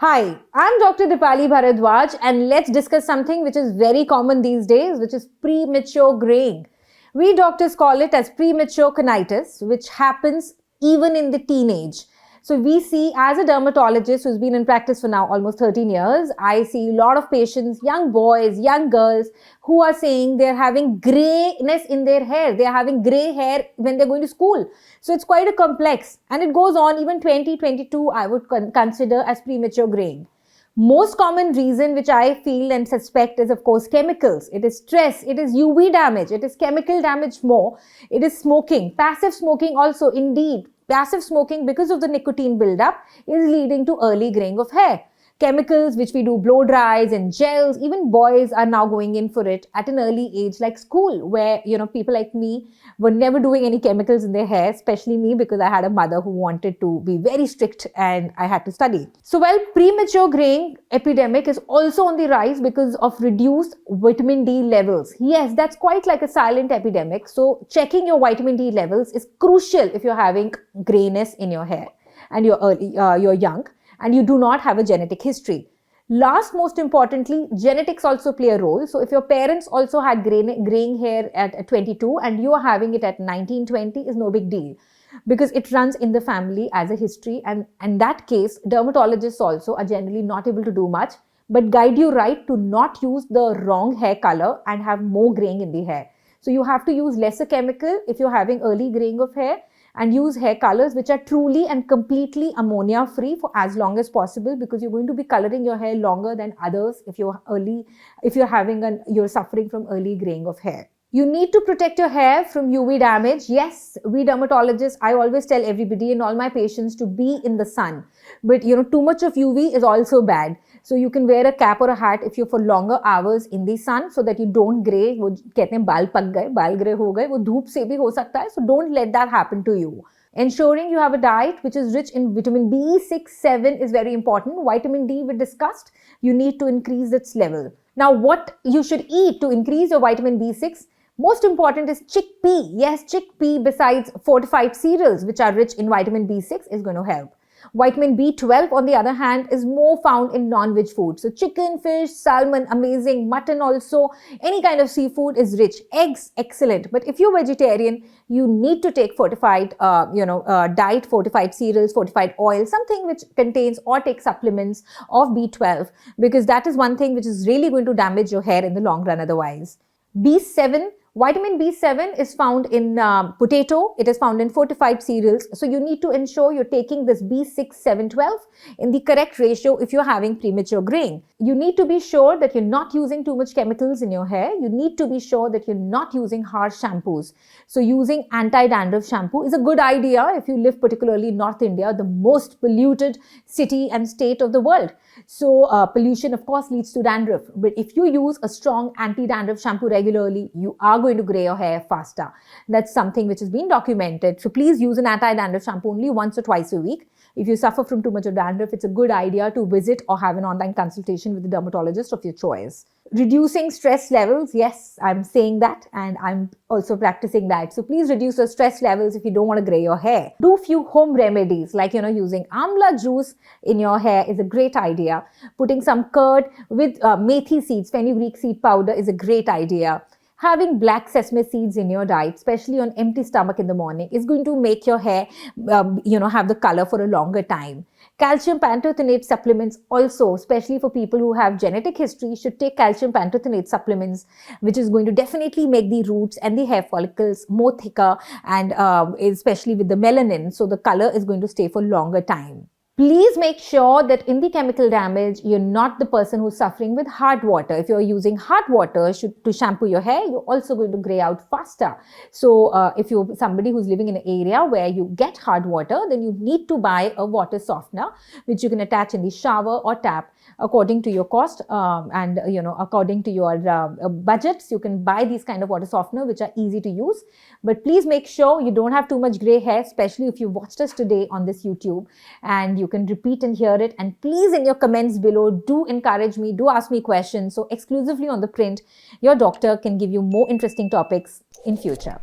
Hi, I'm Dr. Deepali Bhardwaj and let's discuss something which is very common these days, which is premature graying. We doctors call it as premature conitis, which happens even in the teenage. So we see, as a dermatologist who's been in practice for now almost 13 years, I see a lot of patients, young boys, young girls, who are saying they're having grayness in their hair. They're having gray hair when they're going to school. So it's quite a complex, and it goes on even 2022, I would consider as premature graying. Most common reason which I feel and suspect is, of course, chemicals. It is stress, it is UV damage, it is chemical damage more, it is smoking, passive smoking also. Indeed, passive smoking, because of the nicotine buildup, is leading to early graying of hair. Chemicals which we do blow dries and gels, even boys are now going in for it at an early age, like school, where people like me were never doing any chemicals in their hair, especially me, because I had a mother who wanted to be very strict and I had to study. So while premature graying epidemic is also on the rise because of reduced vitamin D levels, yes, that's quite like a silent epidemic. So checking your vitamin D levels is crucial if you're having grayness in your hair and you're young and you do not have a genetic history. Last, most importantly, genetics also play a role. So if your parents also had graying hair at 22 and you are having it at 19, 20, is no big deal, because it runs in the family as a history. And in that case, dermatologists also are generally not able to do much, but guide you right to not use the wrong hair color and have more graying in the hair. So you have to use lesser chemical if you're having early graying of hair, and use hair colors which are truly and completely ammonia free for as long as possible, because you're going to be coloring your hair longer than others if you're suffering from early graying of hair. You need to protect your hair from UV damage. Yes, we dermatologists, I always tell everybody and all my patients to be in the sun. But too much of UV is also bad. So you can wear a cap or a hat if you're for longer hours in the sun, so that you don't gray. वो कहते हैं बाल पक गए, बाल grey हो गए, वो धूप से भी हो सकता है. So don't let that happen to you. Ensuring you have a diet which is rich in vitamin B6, 7 is very important. Vitamin D we discussed. You need to increase its level. Now, what you should eat to increase your vitamin B6? Most important is chickpea. Yes, chickpea, besides fortified cereals which are rich in vitamin B6, is going to help. Vitamin B12, on the other hand, is more found in non-veg food. So chicken, fish, salmon, amazing. Mutton also. Any kind of seafood is rich. Eggs, excellent. But if you're vegetarian, you need to take fortified, diet, fortified cereals, fortified oil, something which contains, or take supplements of B12, because that is one thing which is really going to damage your hair in the long run otherwise. B7, vitamin B7 is found in potato. It is found in fortified cereals. So you need to ensure you're taking this B6, 7, 12 in the correct ratio if you're having premature graying. You need to be sure that you're not using too much chemicals in your hair. You need to be sure that you're not using harsh shampoos. So using anti-dandruff shampoo is a good idea if you live particularly in North India, the most polluted city and state of the world. So pollution, of course, leads to dandruff. But if you use a strong anti-dandruff shampoo regularly, you are going to gray your hair faster. That's something which has been documented. So please use an anti-dandruff shampoo only once or twice a week. If you suffer from too much of dandruff, it's a good idea to visit or have an online consultation with the dermatologist of your choice. Reducing stress levels. Yes, I'm saying that, and I'm also practicing that. So please reduce your stress levels if you don't want to gray your hair. Do few home remedies, like using amla juice in your hair is a great idea. Putting some curd with methi seeds, fenugreek seed powder, is a great idea. Having black sesame seeds in your diet, especially on empty stomach in the morning, is going to make your hair, have the color for a longer time. Calcium pantothenate supplements also, especially for people who have genetic history, should take calcium pantothenate supplements, which is going to definitely make the roots and the hair follicles more thicker, and especially with the melanin, so the color is going to stay for longer time. Please make sure that in the chemical damage, you're not the person who's suffering with hard water. If you're using hard water to shampoo your hair, you're also going to gray out faster. So if you're somebody who's living in an area where you get hard water, then you need to buy a water softener, which you can attach in the shower or tap according to your cost and according to your budgets. You can buy these kind of water softener which are easy to use. But please make sure you don't have too much gray hair, especially if you watched us today on this YouTube, and you can repeat and hear it. And please, in your comments below, do encourage me, do ask me questions. So exclusively on The Print, your doctor can give you more interesting topics in future.